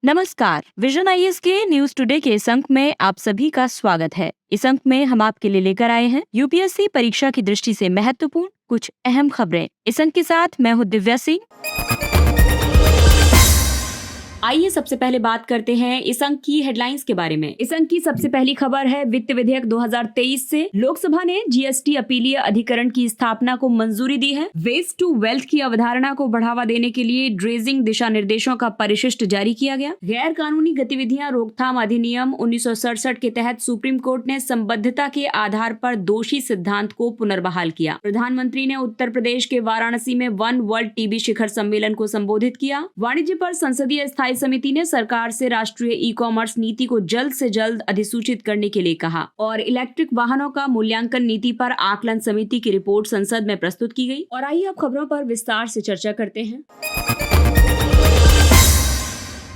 नमस्कार। Vision IAS के news today के इस अंक में आप सभी का स्वागत है। इस अंक में हम आपके लिए लेकर आए हैं यूपीएससी परीक्षा की दृष्टि से महत्वपूर्ण कुछ अहम खबरें। इस अंक के साथ मैं हूँ दिव्या सिंह। आइए सबसे पहले बात करते हैं इस अंक की हेडलाइंस के बारे में। इस अंक की सबसे पहली खबर है वित्त विधेयक 2023 से लोकसभा ने जीएसटी अपीलीय अधिकरण की स्थापना को मंजूरी दी है। वेस्ट टू वेल्थ की अवधारणा को बढ़ावा देने के लिए ड्रेजिंग दिशा निर्देशों का परिशिष्ट जारी किया गया। गैर कानूनी गतिविधियां रोकथाम अधिनियम 1967 के तहत सुप्रीम कोर्ट ने संबद्धता के आधार पर दोषी सिद्धांत को पुनर्बहाल किया। प्रधानमंत्री ने उत्तर प्रदेश के वाराणसी में वन वर्ल्ड टीबी शिखर सम्मेलन को संबोधित किया। वाणिज्य पर संसदीय स्थायी समिति ने सरकार से राष्ट्रीय ई कॉमर्स नीति को जल्द से जल्द अधिसूचित करने के लिए कहा और इलेक्ट्रिक वाहनों का मूल्यांकन नीति पर आकलन समिति की रिपोर्ट संसद में प्रस्तुत की गई। और आइए अब खबरों पर विस्तार से चर्चा करते हैं।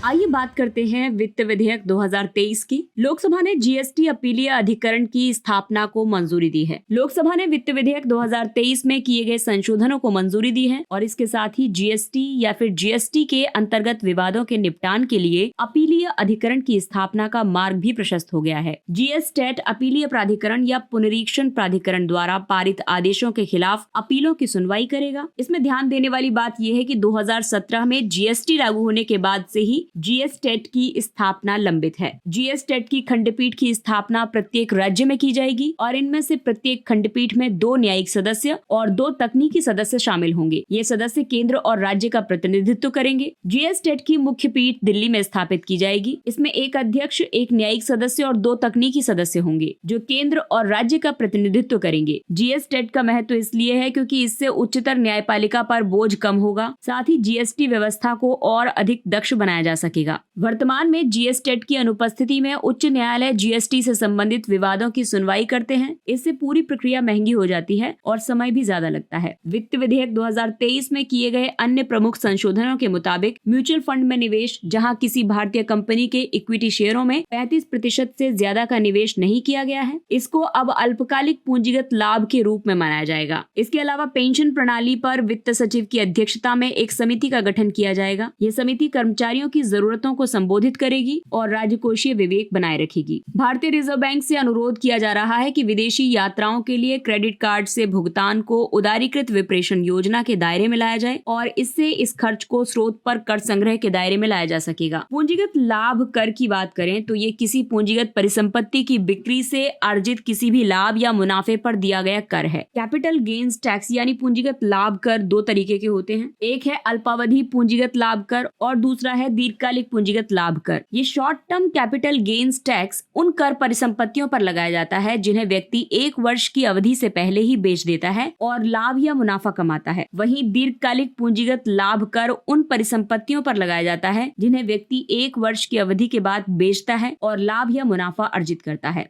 आइए बात करते हैं वित्त विधेयक 2023 की। लोकसभा ने जीएसटी अपीलीय अधिकरण की स्थापना को मंजूरी दी है। लोकसभा ने वित्त विधेयक 2023 में किए गए संशोधनों को मंजूरी दी है और इसके साथ ही जीएसटी या फिर जीएसटी के अंतर्गत विवादों के निपटान के लिए अपीलीय अधिकरण की स्थापना का मार्ग भी प्रशस्त हो गया है। जीएसटेट अपीलीय प्राधिकरण या पुनरीक्षण प्राधिकरण द्वारा पारित आदेशों के खिलाफ अपीलों की सुनवाई करेगा। इसमें ध्यान देने वाली बात यह है कि 2017 में जीएसटी लागू होने के बाद से ही जीएसटेट की स्थापना लंबित है। जीएसटेट की खंडपीठ की स्थापना प्रत्येक राज्य में की जाएगी और इनमें से प्रत्येक खंडपीठ में 2 न्यायिक सदस्य और 2 तकनीकी सदस्य शामिल होंगे। ये सदस्य केंद्र और राज्य का प्रतिनिधित्व करेंगे। जीएसटेट की मुख्य पीठ दिल्ली में स्थापित की जाएगी। इसमें 1 अध्यक्ष, 1 न्यायिक सदस्य और 2 तकनीकी सदस्य होंगे जो केंद्र और राज्य का प्रतिनिधित्व करेंगे। जीएसटेट का महत्व इसलिए है क्योंकि इससे उच्चतर न्यायपालिका पर बोझ कम होगा, साथ ही जीएसटी व्यवस्था को और अधिक दक्ष बनाया जा सकेगा। वर्तमान में जीएसटेट की अनुपस्थिति में उच्च न्यायालय जीएसटी से संबंधित विवादों की सुनवाई करते हैं। इससे पूरी प्रक्रिया महंगी हो जाती है और समय भी ज्यादा लगता है। वित्त विधेयक 2023 में किए गए अन्य प्रमुख संशोधनों के मुताबिक म्यूचुअल फंड में निवेश, जहां किसी भारतीय कंपनी के इक्विटी शेयरों में 35% से ज्यादा का निवेश नहीं किया गया है, इसको अब अल्पकालिक पूंजीगत लाभ के रूप में माना जाएगा। इसके अलावा पेंशन प्रणाली पर वित्त सचिव की अध्यक्षता में एक समिति का गठन किया जाएगा। यह समिति कर्मचारियों की जरूरतों को संबोधित करेगी और राजकोषीय विवेक बनाए रखेगी। भारतीय रिजर्व बैंक से अनुरोध किया जा रहा है कि विदेशी यात्राओं के लिए क्रेडिट कार्ड से भुगतान को उदारीकृत विप्रेषण योजना के दायरे में लाया जाए और इससे इस खर्च को स्रोत पर कर संग्रह के दायरे में लाया जा सकेगा। पूंजीगत लाभ कर की बात करें तो ये किसी पूंजीगत परिसंपत्ति की बिक्री से अर्जित किसी भी लाभ या मुनाफे पर दिया गया कर है। कैपिटल गेन्स टैक्स यानी पूंजीगत लाभ कर 2 तरीके के होते हैं। एक है अल्पावधि पूंजीगत लाभ कर और दूसरा है दीर्घकालिक पूंजीगत लाभ कर। ये short term capital gains tax उन कर परिसंपत्तियों पर लगाया जाता है जिन्हें व्यक्ति 1 वर्ष की अवधि से पहले ही बेच देता है और लाभ या मुनाफा कमाता है। वहीं दीर्घकालिक पूंजीगत लाभ कर उन परिसंपत्तियों पर लगाया जाता है जिन्हें व्यक्ति 1 वर्ष की अवधि के बाद बेचता है और लाभ या मुनाफा अर्जित करता है।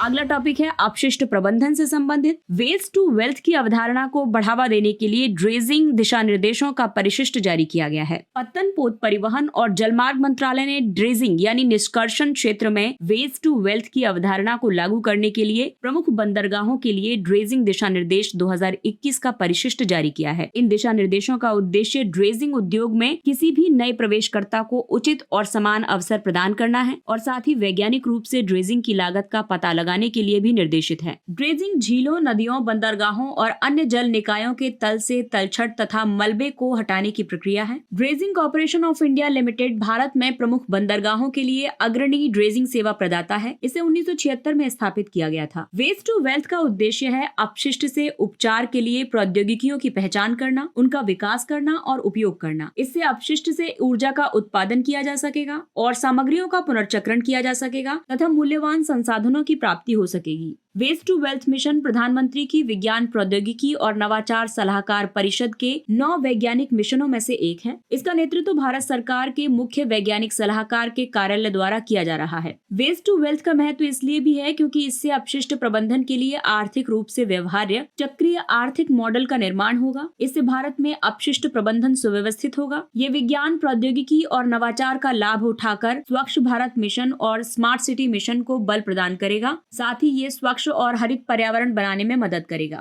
अगला टॉपिक है अपशिष्ट प्रबंधन से संबंधित। वेस्ट टू वेल्थ की अवधारणा को बढ़ावा देने के लिए ड्रेजिंग दिशा निर्देशों का परिशिष्ट जारी किया गया है। पत्तन, पोत परिवहन और जलमार्ग मंत्रालय ने ड्रेजिंग यानी निष्कर्षण क्षेत्र में वेस्ट टू वेल्थ की अवधारणा को लागू करने के लिए प्रमुख बंदरगाहों के लिए ड्रेजिंग दिशा निर्देश 2021 का परिशिष्ट जारी किया है। इन दिशा निर्देशों का उद्देश्य ड्रेजिंग उद्योग में किसी भी नए प्रवेशकर्ता को उचित और समान अवसर प्रदान करना है और साथ ही वैज्ञानिक रूप से ड्रेजिंग की लागत का पता लगाने के लिए भी निर्देशित है। ड्रेजिंग झीलों, नदियों, बंदरगाहों और अन्य जल निकायों के तल से तलछट तथा मलबे को हटाने की प्रक्रिया है। Dredging corporation of India limited Bharat में प्रमुख बंदरगाहों के लिए अग्रणी ड्रेजिंग सेवा प्रदाता है। इसे 1976 में स्थापित किया गया था। वेस्ट टू वेल्थ का उद्देश्य है अपशिष्ट से उपचार के लिए प्रौद्योगिकियों की पहचान करना, उनका विकास करना और उपयोग करना। इससे अपशिष्ट से ऊर्जा का उत्पादन किया जा सकेगा और सामग्रियों का पुनर्चक्रण किया जा सकेगा तथा मूल्यवान संसाधनों की प्राप्ति हो सकेगी। वेस्ट टू वेल्थ मिशन प्रधानमंत्री की विज्ञान, प्रौद्योगिकी और नवाचार सलाहकार परिषद के 9 वैज्ञानिक मिशनों में से एक है। इसका नेतृत्व भारत सरकार के मुख्य वैज्ञानिक सलाहकार के कार्यालय द्वारा किया जा रहा है। वेस्ट टू वेल्थ का महत्व इसलिए भी है क्योंकि इससे अपशिष्ट प्रबंधन के लिए आर्थिक रूप से व्यवहार्य चक्रीय आर्थिक मॉडल का निर्माण होगा। इससे भारत में अपशिष्ट प्रबंधन सुव्यवस्थित होगा। ये विज्ञान, प्रौद्योगिकी और नवाचार का लाभ उठाकर स्वच्छ भारत मिशन और स्मार्ट सिटी मिशन को बल प्रदान करेगा। साथ ही ये स्वच्छ और हरित पर्यावरण बनाने में मदद करेगा।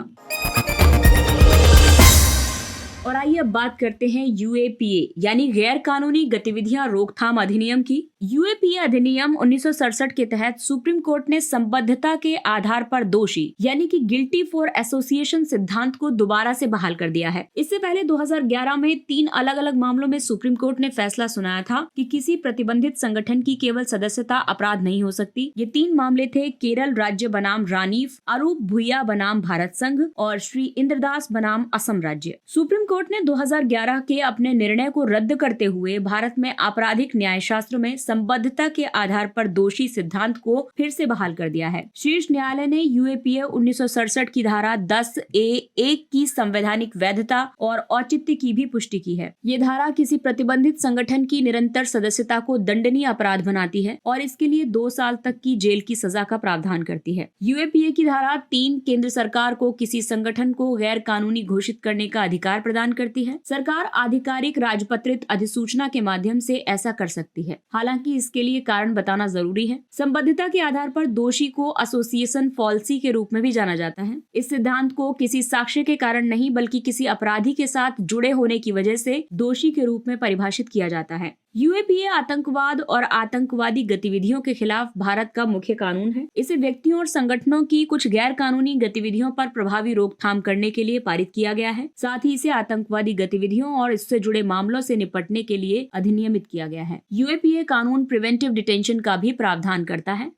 और आइए अब बात करते हैं यूएपीए यानी गैर कानूनी गतिविधियां रोकथाम अधिनियम की। यूएपीए अधिनियम 1967 के तहत सुप्रीम कोर्ट ने संबद्धता के आधार पर दोषी यानी कि गिल्टी फॉर एसोसिएशन सिद्धांत को दोबारा से बहाल कर दिया है। इससे पहले 2011 में 3 अलग अलग मामलों में सुप्रीम कोर्ट ने फैसला सुनाया था कि किसी प्रतिबंधित संगठन की केवल सदस्यता अपराध नहीं हो सकती। ये 3 मामले थे केरल राज्य बनाम रानीफ, अरूप भुइया बनाम भारत संघ और श्री इंद्रदास बनाम असम राज्य। सुप्रीम कोर्ट ने 2011 के अपने निर्णय को रद्द करते हुए भारत में आपराधिक न्यायशास्त्र में संबद्धता के आधार पर दोषी सिद्धांत को फिर से बहाल कर दिया है। शीर्ष न्यायालय ने यूएपीए 1967 की धारा 10(a)(1) की संवैधानिक वैधता और औचित्य की भी पुष्टि की है। ये धारा किसी प्रतिबंधित संगठन की निरंतर सदस्यता को दंडनीय अपराध बनाती है और इसके लिए 2 साल तक की जेल की सजा का प्रावधान करती है। यूएपीए की धारा 3 केंद्र सरकार को किसी संगठन को गैर कानूनी घोषित करने का अधिकार प्रदान करती है। सरकार आधिकारिक राजपत्रित अधिसूचना के माध्यम से ऐसा कर सकती है। हालांकि इसके लिए कारण बताना जरूरी है। संबद्धता के आधार पर दोषी को एसोसिएशन फॉल्सी के रूप में भी जाना जाता है। इस सिद्धांत को किसी साक्ष्य के कारण नहीं बल्कि किसी अपराधी के साथ जुड़े होने की वजह से दोषी के रूप में परिभाषित किया जाता है। यूएपीए आतंकवाद और आतंकवादी गतिविधियों के खिलाफ भारत का मुख्य कानून है। इसे व्यक्तियों और संगठनों की कुछ गैर कानूनी गतिविधियों पर प्रभावी रोकथाम करने के लिए पारित किया गया है। साथ ही इसे आतंकवादी गतिविधियों और इससे जुड़े मामलों से निपटने के लिए अधिनियमित किया गया है। यूएपीए कानून प्रिवेंटिव डिटेंशन का भी प्रावधान करता है।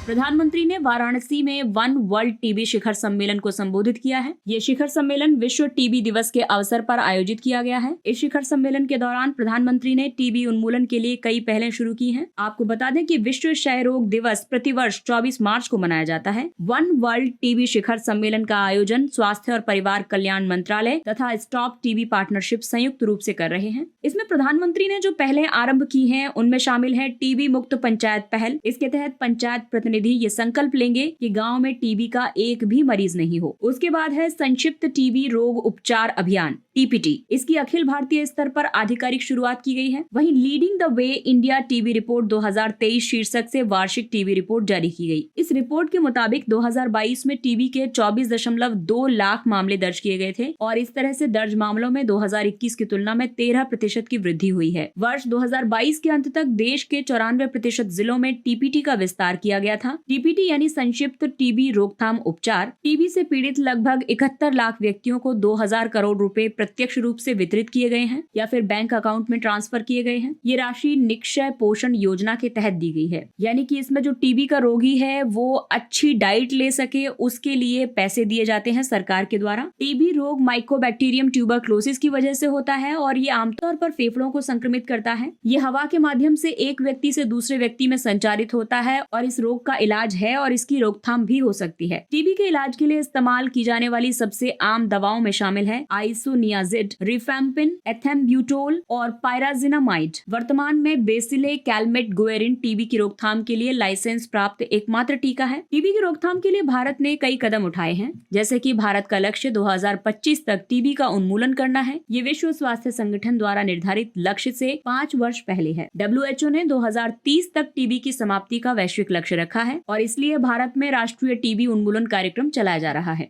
प्रधानमंत्री ने वाराणसी में वन वर्ल्ड टीबी शिखर सम्मेलन को संबोधित किया है। ये शिखर सम्मेलन विश्व टीबी दिवस के अवसर पर आयोजित किया गया है। इस शिखर सम्मेलन के दौरान प्रधानमंत्री ने टीबी उन्मूलन के लिए कई पहलें शुरू की हैं। आपको बता दें कि विश्व क्षय रोग दिवस प्रतिवर्ष 24 मार्च को मनाया जाता है। वन वर्ल्ड टीबी शिखर सम्मेलन का आयोजन स्वास्थ्य और परिवार कल्याण मंत्रालय तथा स्टॉप टीबी पार्टनरशिप संयुक्त रूप से कर रहे हैं। इसमें प्रधानमंत्री ने जो पहले आरंभ की हैं उनमें शामिल है टीबी मुक्त पंचायत पहल। इसके तहत पंचायत ये संकल्प लेंगे कि गांव में टीबी का एक भी मरीज नहीं हो। उसके बाद है संक्षिप्त टीबी रोग उपचार अभियान टीपीटी। इसकी अखिल भारतीय स्तर पर आधिकारिक शुरुआत की गई है। वहीं leading the way India TB report 2023 शीर्षक से वार्षिक टीबी रिपोर्ट जारी की गई। इस रिपोर्ट के मुताबिक 2022 में टीबी के 24.2 लाख मामले दर्ज किए गए थे और इस तरह से दर्ज मामलों में 2021 की तुलना में 13% की वृद्धि हुई है। वर्ष 2022 के अंत तक देश के 94% जिलों में टीपीटी का विस्तार किया गया था। टीपीटी यानी संक्षिप्त टीबी रोकथाम उपचार टीबी से पीड़ित लगभग 71 लाख व्यक्तियों को 2000 करोड़ रुपए प्रत्यक्ष रूप से वितरित किए गए हैं या फिर बैंक अकाउंट में ट्रांसफर किए गए हैं। ये राशि निक्षय पोषण योजना के तहत दी गई है, यानी कि इसमें जो टीबी का रोगी है वो अच्छी डाइट ले सके उसके लिए पैसे दिए जाते हैं सरकार के द्वारा। टीबी रोग माइकोबैक्टीरियम ट्यूबरक्लोसिस की वजह से होता है और ये आमतौर पर फेफड़ों को संक्रमित करता है। ये हवा के माध्यम से एक व्यक्ति से दूसरे व्यक्ति में संचारित होता है और इस रोग का इलाज है और इसकी रोकथाम भी हो सकती है। टीबी के इलाज के लिए इस्तेमाल की जाने वाली सबसे आम दवाओं में शामिल है आइसोनियाजिड, रिफैम्पिन, एथेम्ब्यूटोल और पायराजिनामाइड। वर्तमान में बेसिले कैलमेट गुएरिन टीबी की रोकथाम के लिए लाइसेंस प्राप्त एकमात्र टीका है। टीबी की रोकथाम के लिए भारत ने कई कदम उठाए हैं, जैसे कि भारत का लक्ष्य 2025 तक टीबी का उन्मूलन करना है। ये विश्व स्वास्थ्य संगठन द्वारा निर्धारित लक्ष्य से 5 वर्ष पहले है। WHO ने 2030 तक टीबी की समाप्ति का वैश्विक लक्ष्य रखा है और इसलिए भारत में राष्ट्रीय टीबी उन्मूलन कार्यक्रम चलाया जा रहा है।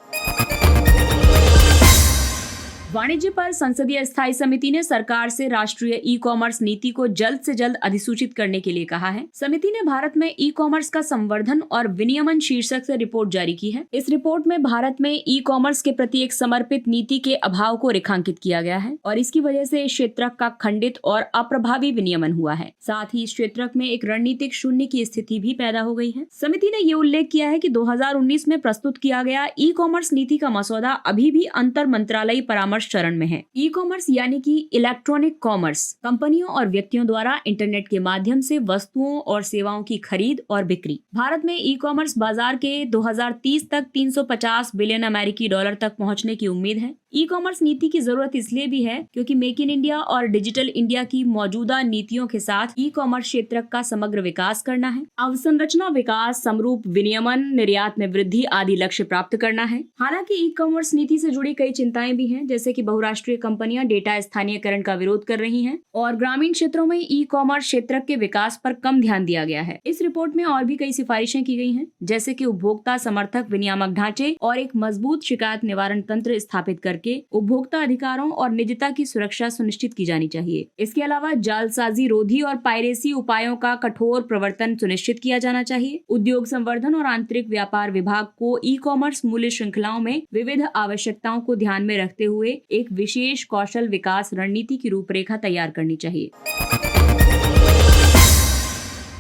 वाणिज्य पर संसदीय स्थायी समिति ने सरकार से राष्ट्रीय ई कॉमर्स नीति को जल्द से जल्द अधिसूचित करने के लिए कहा है। समिति ने भारत में ई कॉमर्स का संवर्धन और विनियमन शीर्षक से रिपोर्ट जारी की है। इस रिपोर्ट में भारत में ई कॉमर्स के प्रति एक समर्पित नीति के अभाव को रेखांकित किया गया है और इसकी वजह से इस क्षेत्र का खंडित और अप्रभावी विनियमन हुआ है। साथ ही इस क्षेत्र में एक रणनीतिक शून्य की स्थिति भी पैदा हो गई है। समिति ने ये उल्लेख किया है कि 2019 में प्रस्तुत किया गया ई कॉमर्स नीति का मसौदा अभी भी अंतर मंत्रालयी परामर्श चरण में है। ई कॉमर्स यानी कि इलेक्ट्रॉनिक कॉमर्स कंपनियों और व्यक्तियों द्वारा इंटरनेट के माध्यम से वस्तुओं और सेवाओं की खरीद और बिक्री। भारत में ई कॉमर्स बाजार के 2030 तक 350 बिलियन अमेरिकी डॉलर तक पहुंचने की उम्मीद है। ई कॉमर्स नीति की जरूरत इसलिए भी है क्योंकि मेक इन इंडिया और डिजिटल इंडिया की मौजूदा नीतियों के साथ ई कॉमर्स क्षेत्र का समग्र विकास करना है। अवसंरचना विकास, समरूप विनियमन, निर्यात में वृद्धि आदि लक्ष्य प्राप्त करना है। हालांकि ई कॉमर्स नीति से जुड़ी कई चिंताएं भी हैं, जैसे जैसे कि बहुराष्ट्रीय कंपनियां डेटा स्थानीयकरण का विरोध कर रही हैं और ग्रामीण क्षेत्रों में ई कॉमर्स क्षेत्र के विकास पर कम ध्यान दिया गया है। इस रिपोर्ट में और भी कई सिफारिशें की गई हैं, जैसे कि उपभोक्ता समर्थक विनियामक ढांचे और एक मजबूत शिकायत निवारण तंत्र स्थापित करके उपभोक्ता अधिकारों और निजता की सुरक्षा सुनिश्चित की जानी चाहिए। इसके अलावा जालसाजी रोधी और पायरेसी उपायों का कठोर प्रवर्तन सुनिश्चित किया जाना चाहिए। उद्योग संवर्धन और आंतरिक व्यापार विभाग को ई कॉमर्स मूल्य श्रृंखलाओं में विविध आवश्यकताओं को ध्यान में रखते हुए एक विशेष कौशल विकास रणनीति की रूपरेखा तैयार करनी चाहिए।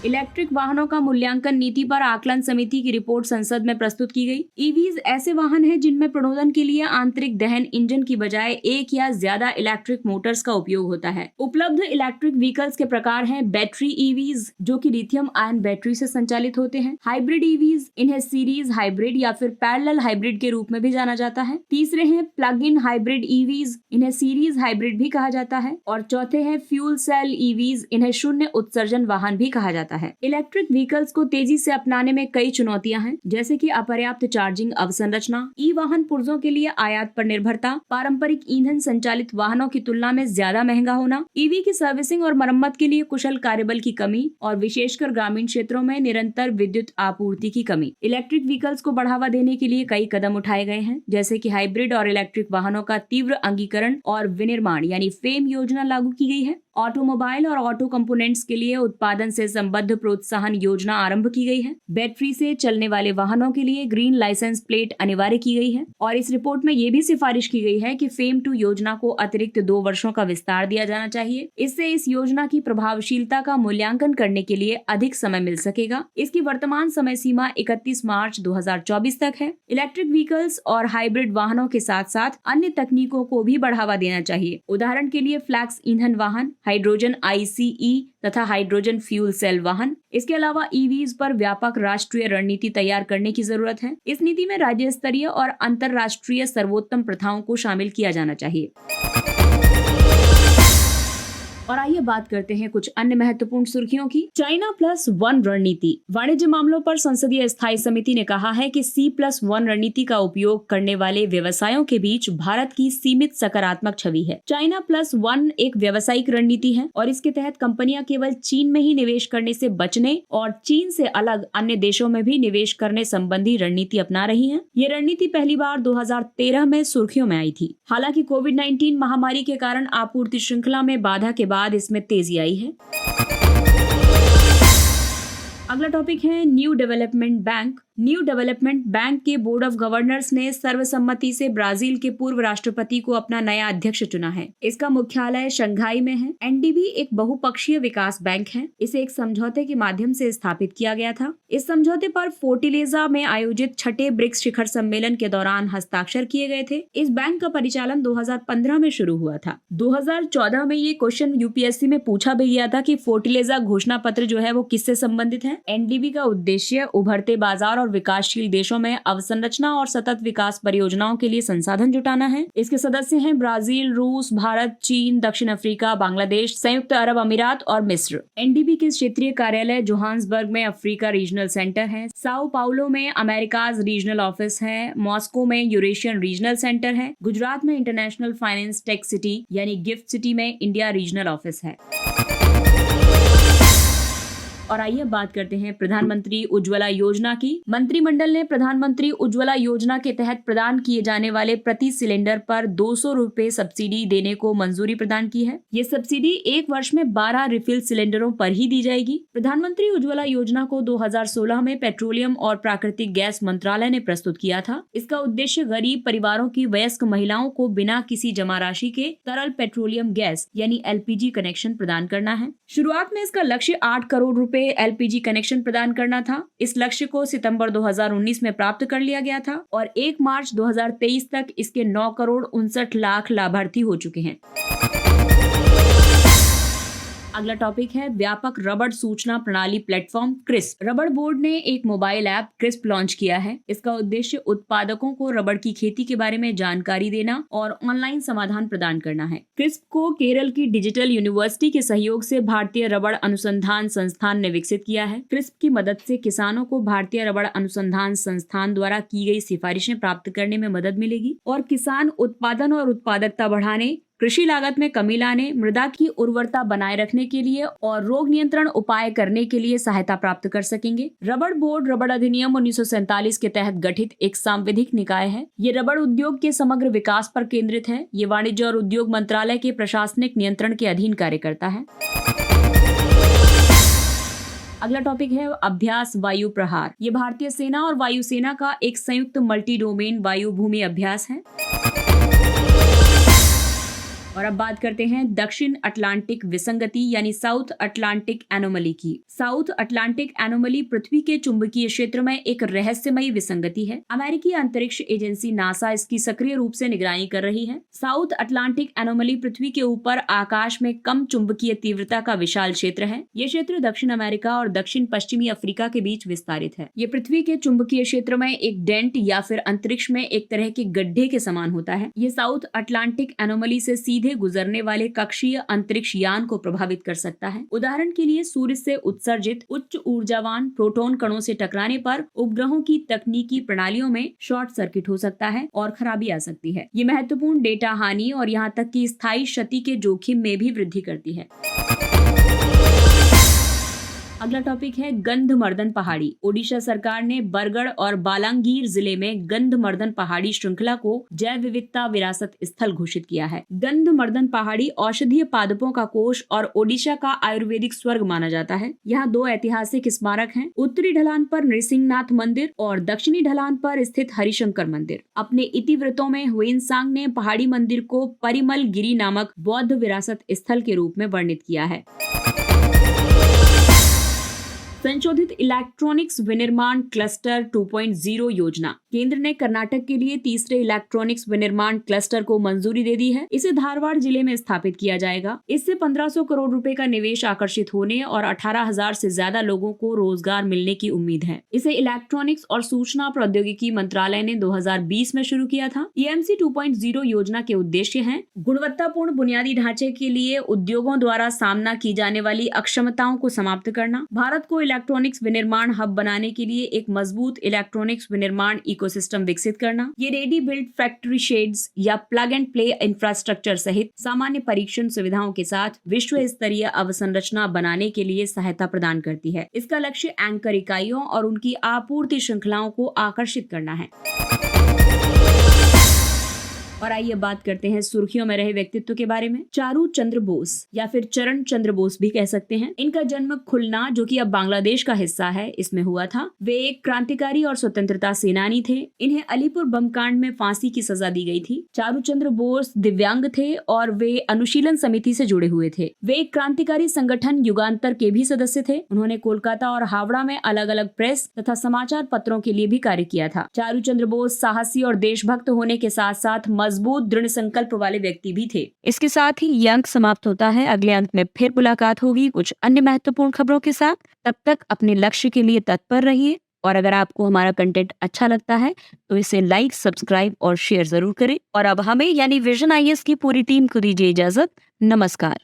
इलेक्ट्रिक वाहनों का मूल्यांकन नीति पर आकलन समिति की रिपोर्ट संसद में प्रस्तुत की गई। ईवीज ऐसे वाहन हैं जिनमें प्रणोदन के लिए आंतरिक दहन इंजन की बजाय एक या ज्यादा इलेक्ट्रिक मोटर्स का उपयोग होता है। उपलब्ध इलेक्ट्रिक व्हीकल्स के प्रकार हैं बैटरी ईवीज, जो कि लिथियम आयन बैटरी से संचालित होते हैं। हाइब्रिड ईवीज, इन्हें सीरीज हाइब्रिड या फिर पैरेलल हाइब्रिड के रूप में भी जाना जाता है। तीसरे हैं प्लग इन हाइब्रिड ईवीज, इन्हें सीरीज हाइब्रिड भी कहा जाता है। और चौथे हैं फ्यूल सेल ईवीज, इन्हें शून्य उत्सर्जन वाहन भी कहा जाता है। इलेक्ट्रिक व्हीकल्स को तेजी से अपनाने में कई चुनौतियां हैं, जैसे कि अपर्याप्त चार्जिंग अवसंरचना, ई वाहन पुर्जों के लिए आयात पर निर्भरता, पारंपरिक ईंधन संचालित वाहनों की तुलना में ज्यादा महंगा होना, ईवी की सर्विसिंग और मरम्मत के लिए कुशल कार्यबल की कमी और विशेषकर ग्रामीण क्षेत्रों में निरंतर विद्युत आपूर्ति की कमी। इलेक्ट्रिक व्हीकल्स को बढ़ावा देने के लिए कई कदम उठाए गए हैं, जैसे कि हाइब्रिड और इलेक्ट्रिक वाहनों का तीव्र अंगीकरण और विनिर्माण यानी फेम योजना लागू की गई है। ऑटोमोबाइल और ऑटो कंपोनेंट्स के लिए उत्पादन से संबद्ध प्रोत्साहन योजना आरंभ की गई है। बैटरी से चलने वाले वाहनों के लिए ग्रीन लाइसेंस प्लेट अनिवार्य की गई है। और इस रिपोर्ट में ये भी सिफारिश की गई है कि फेम 2 योजना को अतिरिक्त 2 वर्षों का विस्तार दिया जाना चाहिए। इससे इस योजना की प्रभावशीलता का मूल्यांकन करने के लिए अधिक समय मिल सकेगा। इसकी वर्तमान समय सीमा 31 मार्च 2024 तक है। इलेक्ट्रिक व्हीकल्स और हाइब्रिड वाहनों के साथ साथ अन्य तकनीकों को भी बढ़ावा देना चाहिए। उदाहरण के लिए फ्लैक्स ईंधन वाहन, हाइड्रोजन ICE तथा हाइड्रोजन फ्यूल सेल वाहन। इसके अलावा ईवीज पर व्यापक राष्ट्रीय रणनीति तैयार करने की जरूरत है। इस नीति में राज्य स्तरीय और अंतर्राष्ट्रीय सर्वोत्तम प्रथाओं को शामिल किया जाना चाहिए। और आइए बात करते हैं कुछ अन्य महत्वपूर्ण सुर्खियों की। चाइना +1 रणनीति। वाणिज्य मामलों पर संसदीय स्थायी समिति ने कहा है कि C+1 रणनीति का उपयोग करने वाले व्यवसायों के बीच भारत की सीमित सकारात्मक छवि है। चाइना +1 एक व्यावसायिक रणनीति है और इसके तहत कंपनियां केवल चीन में ही निवेश करने से बचने और चीन से अलग अन्य देशों में भी निवेश करने संबंधी रणनीति अपना रही है। ये रणनीति पहली बार 2013 में सुर्खियों में आई थी। हालांकि कोविड-19 महामारी के कारण आपूर्ति श्रृंखला में बाधा के बाद इसमें तेजी आई है। अगला टॉपिक है new development bank. New development bank के बोर्ड ऑफ गवर्नर्स ने सर्वसम्मति से ब्राजील के पूर्व राष्ट्रपति को अपना नया अध्यक्ष चुना है। इसका मुख्यालय शंघाई में है। NDB एक बहुपक्षीय विकास बैंक है। इसे एक समझौते के माध्यम से स्थापित किया गया था। इस समझौते पर फोर्टिलेजा में आयोजित 6ठे ब्रिक्स शिखर सम्मेलन के दौरान हस्ताक्षर किए गए थे। इस बैंक का परिचालन 2015 में शुरू हुआ था। 2014 में ये क्वेश्चन UPSC में पूछा भी गया था कि फोर्टिलेजा घोषणा पत्र जो है वो किससे संबंधित है। NDB का उद्देश्य उभरते बाजार और विकासशील देशों में अवसंरचना और सतत विकास परियोजनाओं के लिए संसाधन जुटाना है। इसके सदस्य हैं ब्राजील, रूस, भारत, चीन, दक्षिण अफ्रीका, बांग्लादेश, संयुक्त अरब अमीरात और मिस्र। NDB के क्षेत्रीय कार्यालय जोहान्सबर्ग में अफ्रीका रीजनल सेंटर है, साओ पाउलो में अमेरिकाज रीजनल ऑफिस है, मॉस्को में यूरेशियन रीजनल सेंटर है, गुजरात में इंटरनेशनल फाइनेंस टेक सिटी यानी गिफ्ट सिटी में इंडिया रीजनल ऑफिस है। और आइए बात करते हैं प्रधानमंत्री उज्ज्वला योजना की। मंत्रिमंडल ने प्रधानमंत्री उज्ज्वला योजना के तहत प्रदान किए जाने वाले प्रति सिलेंडर पर 200 रुपए सब्सिडी देने को मंजूरी प्रदान की है। ये सब्सिडी 1 वर्ष में 12 रिफिल सिलेंडरों पर ही दी जाएगी। प्रधानमंत्री उज्ज्वला योजना को 2016 में पेट्रोलियम और प्राकृतिक गैस मंत्रालय ने प्रस्तुत किया था। इसका उद्देश्य गरीब परिवारों की वयस्क महिलाओं को बिना किसी जमा राशि के तरल पेट्रोलियम गैस यानी LPG कनेक्शन प्रदान करना है। शुरुआत में इसका लक्ष्य 8 करोड़ रुपए LPG कनेक्शन प्रदान करना था। इस लक्ष्य को सितंबर 2019 में प्राप्त कर लिया गया था और 1 मार्च 2023 तक इसके 9 करोड़ 59 लाख लाभार्थी हो चुके हैं। अगला टॉपिक है व्यापक रबड़ सूचना प्रणाली प्लेटफॉर्म क्रिस्प। रबड़ बोर्ड ने एक मोबाइल ऐप क्रिस्प लॉन्च किया है। इसका उद्देश्य उत्पादकों को रबड़ की खेती के बारे में जानकारी देना और ऑनलाइन समाधान प्रदान करना है। क्रिस्प को केरल की डिजिटल यूनिवर्सिटी के सहयोग से भारतीय रबड़ अनुसंधान संस्थान ने विकसित किया है। क्रिस्प की मदद से किसानों को भारतीय रबड़ अनुसंधान संस्थान द्वारा की गई सिफारिशें प्राप्त करने में मदद मिलेगी और किसान उत्पादन और उत्पादकता बढ़ाने, कृषि लागत में कमी लाने, मृदा की उर्वरता बनाए रखने के लिए और रोग नियंत्रण उपाय करने के लिए सहायता प्राप्त कर सकेंगे। रबड़ बोर्ड रबड़ अधिनियम 1947 के तहत गठित एक सांविधिक निकाय है। ये रबड़ उद्योग के समग्र विकास पर केंद्रित है। ये वाणिज्य और उद्योग मंत्रालय के प्रशासनिक नियंत्रण के अधीन कार्य करता है। अगला टॉपिक है अभ्यास वायु प्रहार। ये भारतीय सेना और वायुसेना का एक संयुक्त मल्टी डोमेन वायु भूमि अभ्यास है। और अब बात करते हैं दक्षिण अटलांटिक विसंगति यानी साउथ अटलांटिक एनोमली की। साउथ अटलांटिक एनोमली पृथ्वी के चुंबकीय क्षेत्र में एक रहस्यमयी विसंगति है। अमेरिकी अंतरिक्ष एजेंसी नासा इसकी सक्रिय रूप से निगरानी कर रही है। साउथ अटलांटिक एनोमली पृथ्वी के ऊपर आकाश में कम चुंबकीय तीव्रता का विशाल क्षेत्र है। ये क्षेत्र दक्षिण अमेरिका और दक्षिण पश्चिमी अफ्रीका के बीच विस्तारित है। ये पृथ्वी के चुंबकीय क्षेत्र में एक डेंट या फिर अंतरिक्ष में एक तरह के गड्ढे के समान होता है। ये साउथ अटलांटिक एनोमली से सीधे गुजरने वाले कक्षीय अंतरिक्ष यान को प्रभावित कर सकता है। उदाहरण के लिए सूर्य से उत्सर्जित उच्च ऊर्जावान प्रोटॉन कणों से टकराने पर उपग्रहों की तकनीकी प्रणालियों में शॉर्ट सर्किट हो सकता है और खराबी आ सकती है। ये महत्वपूर्ण डेटा हानि और यहाँ तक कि स्थायी क्षति के जोखिम में भी वृद्धि करती है। अगला टॉपिक है गंधमर्दन पहाड़ी। ओडिशा सरकार ने बरगढ़ और बालांगीर जिले में गंधमर्दन पहाड़ी श्रृंखला को जैव विविधता विरासत स्थल घोषित किया है। गंधमर्दन पहाड़ी औषधीय पादपों का कोष और ओडिशा का आयुर्वेदिक स्वर्ग माना जाता है। यहाँ दो ऐतिहासिक स्मारक हैं, उत्तरी ढलान पर नृसिंहनाथ मंदिर और दक्षिणी ढलान पर स्थित हरिशंकर मंदिर। अपने इतिवृत्तों में ह्वेनसांग ने पहाड़ी मंदिर को परिमल गिरी नामक बौद्ध विरासत स्थल के रूप में वर्णित किया है। संशोधित इलेक्ट्रॉनिक्स विनिर्माण क्लस्टर 2.0 योजना। केंद्र ने कर्नाटक के लिए तीसरे इलेक्ट्रॉनिक्स विनिर्माण क्लस्टर को मंजूरी दे दी है। इसे धारवाड़ जिले में स्थापित किया जाएगा। इससे 1500 करोड़ रुपए का निवेश आकर्षित होने और 18,000 से ज्यादा लोगों को रोजगार मिलने की उम्मीद है। इसे इलेक्ट्रॉनिक्स और सूचना प्रौद्योगिकी मंत्रालय ने 2020 में शुरू किया था। EMC 2.0 योजना के उद्देश्य हैं गुणवत्तापूर्ण बुनियादी ढांचे के लिए उद्योगों द्वारा सामना की जाने वाली अक्षमताओं को समाप्त करना, भारत को इलेक्ट्रॉनिक्स विनिर्माण हब बनाने के लिए एक मजबूत इलेक्ट्रॉनिक्स विनिर्माण इकोसिस्टम विकसित करना। ये रेडी बिल्ट फैक्ट्री शेड्स या प्लग एंड प्ले इंफ्रास्ट्रक्चर सहित सामान्य परीक्षण सुविधाओं के साथ विश्व स्तरीय अवसंरचना बनाने के लिए सहायता प्रदान करती है। इसका लक्ष्य एंकर इकाइयों और उनकी आपूर्ति श्रृंखलाओं को आकर्षित करना है। और आइए बात करते हैं सुर्खियों में रहे व्यक्तित्व के बारे में। चारू चंद्र बोस या फिर चरण चंद्र बोस भी कह सकते हैं। इनका जन्म खुलना, जो कि अब बांग्लादेश का हिस्सा है, इसमें हुआ था। वे एक क्रांतिकारी और स्वतंत्रता सेनानी थे। इन्हें अलीपुर बम कांड में फांसी की सजा दी गई थी। चारू चंद्र बोस दिव्यांग थे और वे अनुशीलन समिति से जुड़े हुए थे। वे एक क्रांतिकारी संगठन युगांतर के भी सदस्य थे। उन्होंने कोलकाता और हावड़ा में अलग अलग प्रेस तथा समाचार पत्रों के लिए भी कार्य किया था। चारू चंद्र बोस साहसी और देशभक्त होने के साथ साथ मजबूत दृढ़ संकल्प वाले व्यक्ति भी थे। इसके साथ ही ये अंक समाप्त होता है। अगले अंक में फिर मुलाकात होगी कुछ अन्य महत्वपूर्ण खबरों के साथ। तब तक अपने लक्ष्य के लिए तत्पर रहिए और अगर आपको हमारा कंटेंट अच्छा लगता है तो इसे लाइक, सब्सक्राइब और शेयर जरूर करें। और अब हमें यानी विजन IAS की पूरी टीम को दीजिए इजाजत। नमस्कार।